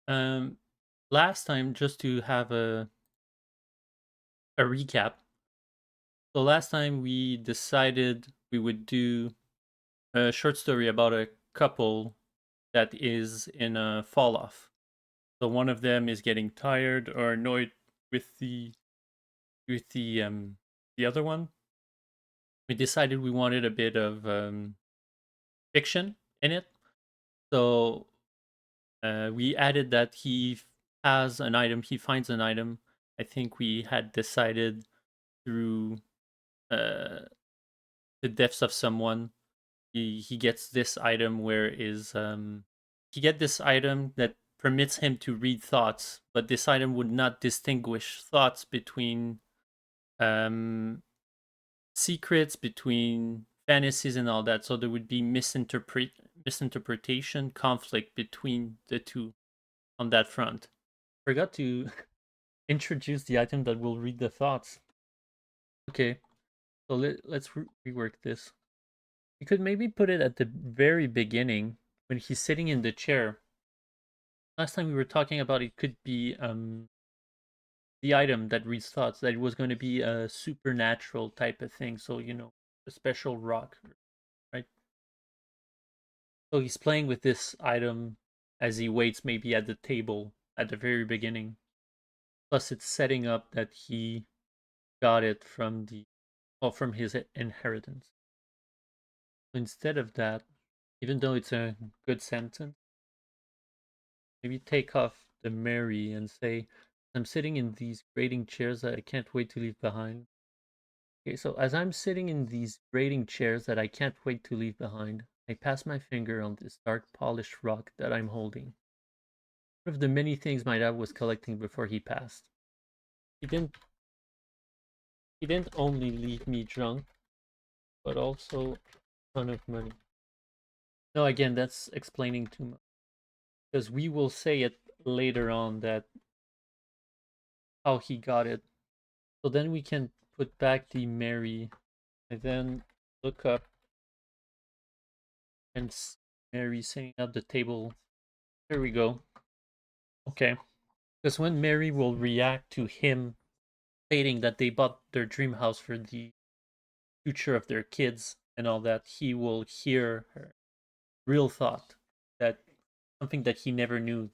Um, Last time, just to have a recap. So last time we decided we would do a short story about a couple that is in a fall off. So one of them is getting tired or annoyed with the other one. We decided we wanted a bit of fiction in it. So we added that has an item, he finds an item. I think we had decided through uh, the deaths of someone. He gets this item where is he get this item that permits him to read thoughts, but this item would not distinguish thoughts between um, secrets, between fantasies, and all that. So there would be misinterpretation, conflict between the two on that front. Forgot to introduce the item that will read the thoughts. Okay, so let's rework this. You could maybe put it at the very beginning when he's sitting in the chair. Last time we were talking about it could be the item that reads thoughts, that it was going to be a supernatural type of thing. So, a special rock, right? So he's playing with this item as he waits maybe at the table at the very beginning. Plus it's setting up that he got it from his inheritance. So instead of that, even though it's a good sentence, maybe take off the Mary and say, I'm sitting in these grating chairs that I can't wait to leave behind. Okay, so as I'm sitting in these grating chairs that I can't wait to leave behind, I pass my finger on this dark polished rock that I'm holding. One of the many things my dad was collecting before he passed. He didn't he didn't only leave me drunk, but also a ton of money. No, again, that's explaining too much. Because we will say it later on that how he got it. So then we can put back the Mary and then look up and Mary setting up the table. There we go. Okay. Because when Mary will react to him stating that they bought their dream house for the future of their kids and all that, he will hear her real thought, that something that he never knew,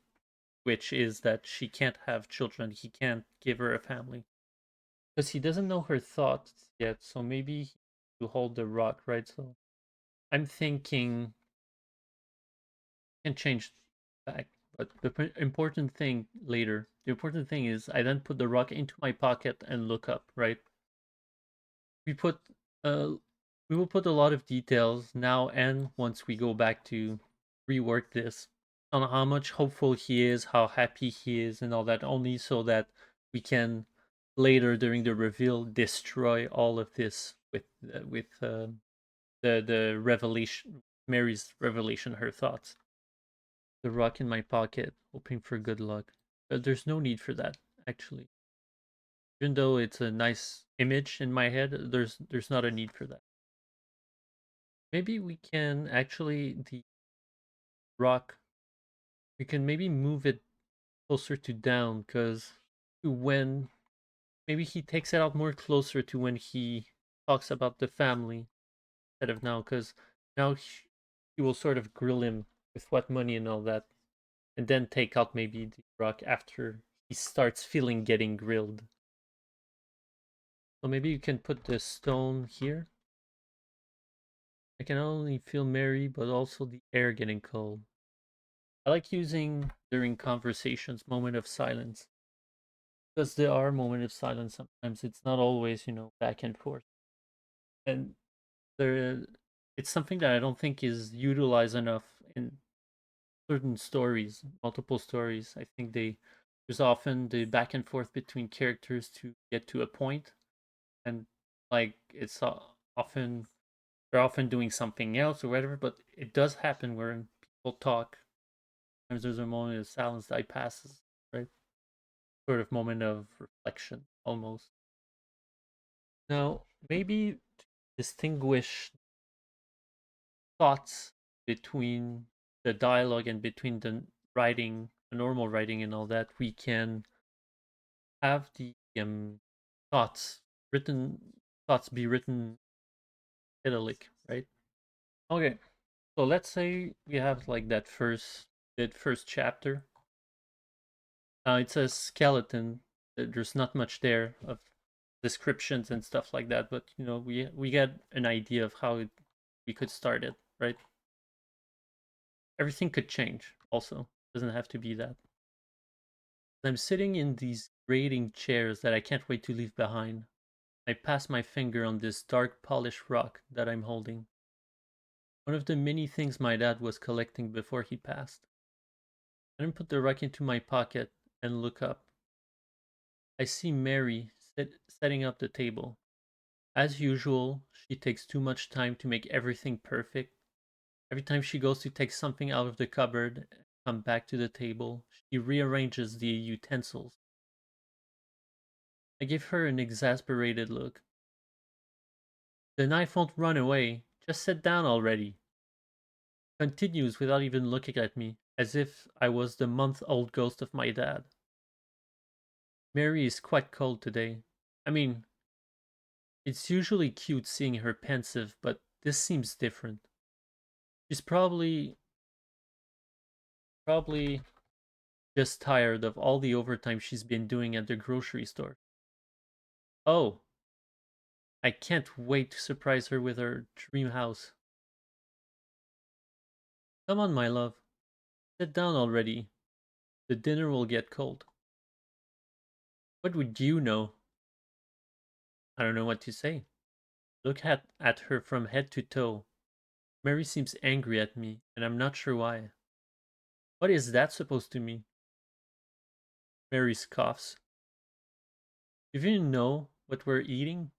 which is that she can't have children. He can't give her a family. Because he doesn't know her thoughts yet. So maybe to hold the rock, right? So I'm thinking can change back. But the important thing later, the important thing is I then put the rock into my pocket and look up, right? We put uh we will put a lot of details now and once we go back to rework this on how much hopeful he is, how happy he is, and all that, only so that we can later during the reveal destroy all of this with the revelation, Mary's revelation, her thoughts. The rock in my pocket, hoping for good luck. But there's no need for that, actually. Even though it's a nice image in my head, there's not a need for that. Maybe we can actually the rock. We can maybe move it closer to down, because when maybe he takes it out more closer to when he talks about the family instead of now, because now he will sort of grill him with what money and all that, and then take out maybe the rock after he starts feeling getting grilled. So maybe you can put the stone here. I can not only feel merry, but also the air getting cold. I like using during conversations moment of silence, because there are moments of silence sometimes. It's not always, back and forth. And there it's something that I don't think is utilized enough in certain stories, multiple stories. I think there's often the back and forth between characters to get to a point, and like it's often they're often doing something else or whatever, but it does happen where people talk. Sometimes there's a moment of silence that passes, right? Sort of moment of reflection, almost. Now, maybe to distinguish thoughts between the dialogue and between the writing, a normal writing and all that, we can have the thoughts written thoughts be written italic, right? Okay. So let's say we have like that first chapter. It's a skeleton. There's not much there of descriptions and stuff like that, but we get an idea of how we could start it, right? Everything could change. Also, doesn't have to be that. I'm sitting in these grating chairs that I can't wait to leave behind. I pass my finger on this dark polished rock that I'm holding. One of the many things my dad was collecting before he passed. I then put the rock into my pocket and look up. I see Mary setting up the table. As usual, she takes too much time to make everything perfect. Every time she goes to take something out of the cupboard and come back to the table, she rearranges the utensils. I give her an exasperated look. The knife won't run away. Just sit down already. Continues without even looking at me, as if I was the month-old ghost of my dad. Mary is quite cold today. I mean, it's usually cute seeing her pensive, but this seems different. She's probably just tired of all the overtime she's been doing at the grocery store. Oh, I can't wait to surprise her with her dream house. Come on, my love. Sit down already. The dinner will get cold. What would you know? I don't know what to say. Look at her from head to toe. Mary seems angry at me, and I'm not sure why. What is that supposed to mean? Mary scoffs. You even know what we're eating?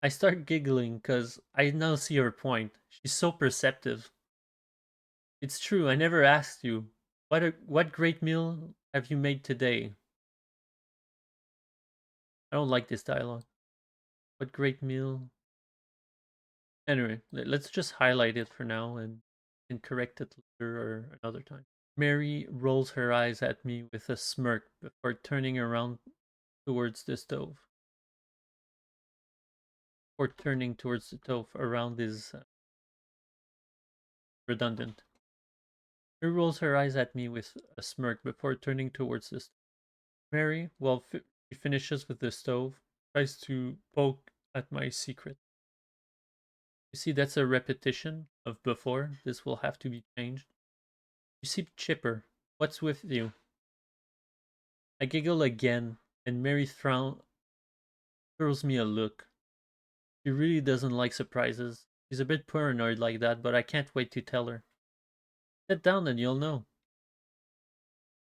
I start giggling because I now see her point. She's so perceptive. It's true, I never asked you. What great meal have you made today? I don't like this dialogue. What great meal? Anyway, let's just highlight it for now and can correct it later or another time. Mary rolls her eyes at me with a smirk before turning around towards the stove. Or turning towards the stove around is redundant. Mary rolls her eyes at me with a smirk before turning towards the stove. Mary, while she finishes with the stove, tries to poke at my secret. You see, that's a repetition of before. This will have to be changed. You seem chipper. What's with you? I giggle again, and Mary throws me a look. She really doesn't like surprises. She's a bit paranoid like that, but I can't wait to tell her. Sit down and you'll know.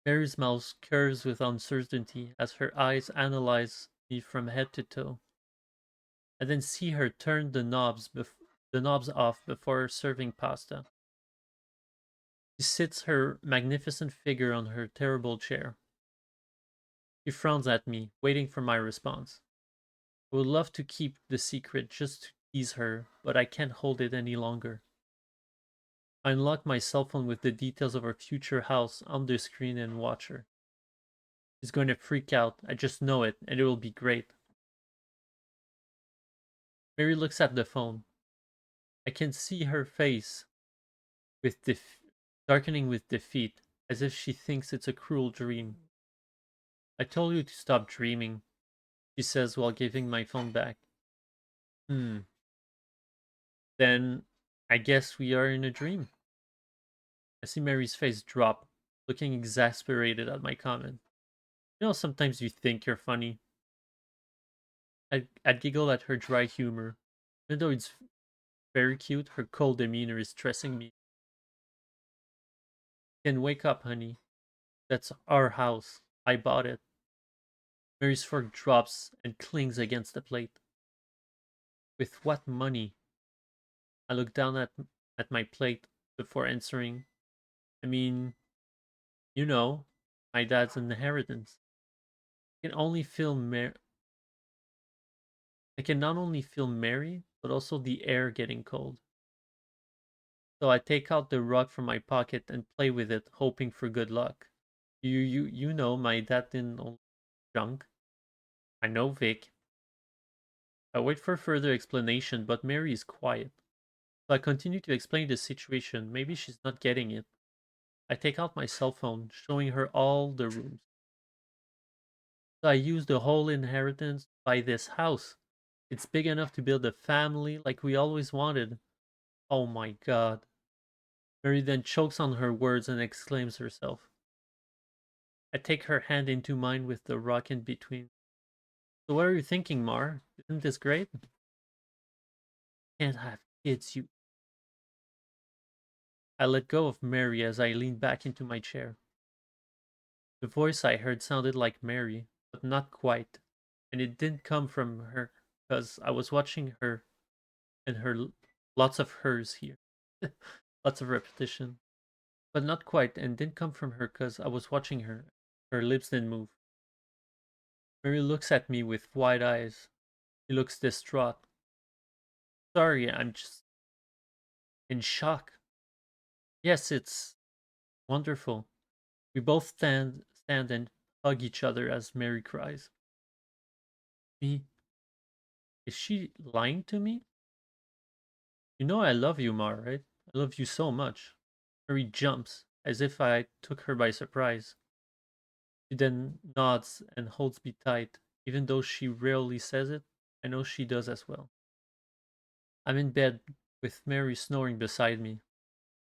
Mary's mouth curves with uncertainty as her eyes analyze me from head to toe. I then see her turn the knobs off before serving pasta. She sits her magnificent figure on her terrible chair. She frowns at me, waiting for my response. I would love to keep the secret just to tease her, but I can't hold it any longer. I unlock my cell phone with the details of our future house on the screen and watch her. She's going to freak out, I just know it, and it will be great. Mary looks at the phone. I can see her face with darkening with defeat, as if she thinks it's a cruel dream. I told you to stop dreaming, she says while giving my phone back. Hmm. Then I guess we are in a dream. I see Mary's face drop, looking exasperated at my comment. Sometimes you think you're funny. I'd giggle at her dry humor. Even though it's very cute, her cold demeanor is stressing me. You can wake up, honey. That's our house. I bought it. Mary's fork drops and clings against the plate. With what money? I look down at my plate before answering. I mean, you know, my dad's inheritance. I can only feel I can not only feel Mary, but also the air getting cold. So I take out the rug from my pocket and play with it, hoping for good luck. You know my dad didn't own junk. I know Vic. I wait for further explanation, but Mary is quiet. So I continue to explain the situation. Maybe she's not getting it. I take out my cell phone, showing her all the rooms. So I use the whole inheritance to buy this house. It's big enough to build a family like we always wanted. Oh my god. Mary then chokes on her words and exclaims herself. I take her hand into mine with the rock in between. So what are you thinking, Mar? Isn't this great? Can't have kids, you. I let go of Mary as I leaned back into my chair. The voice I heard sounded like Mary, but not quite. And it didn't come from her, because I was watching her and lots of hers here. Lots of repetition. But not quite, and didn't come from her because I was watching her. Her lips didn't move. Mary looks at me with wide eyes. She looks distraught. Sorry, I'm just in shock. Yes, it's wonderful. We both stand and hug each other as Mary cries. Me? Is she lying to me? You know I love you, Mar, right? I love you so much. Mary jumps, as if I took her by surprise. She then nods and holds me tight. Even though she rarely says it, I know she does as well. I'm in bed with Mary snoring beside me.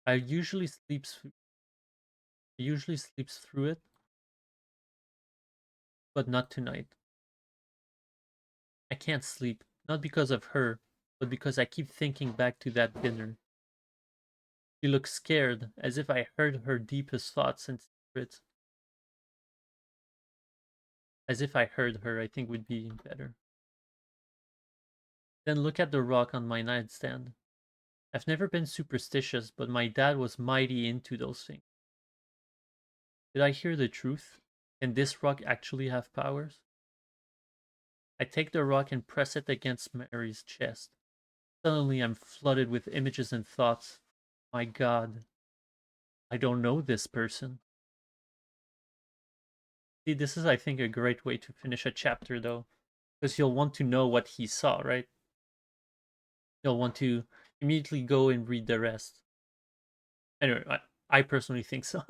I usually sleeps usually sleeps through it, but not tonight. I can't sleep, not because of her, but because I keep thinking back to that dinner. She looks scared, as if I heard her deepest thoughts and secrets. As if I heard her, I think would be better. Then look at the rock on my nightstand. I've never been superstitious, but my dad was mighty into those things. Did I hear the truth? Can this rock actually have powers? I take the rock and press it against Mary's chest. Suddenly, I'm flooded with images and thoughts. My god, I don't know this person. See, this is, I think, a great way to finish a chapter, though, because you'll want to know what he saw, right? You'll want to immediately go and read the rest. Anyway, I personally think so.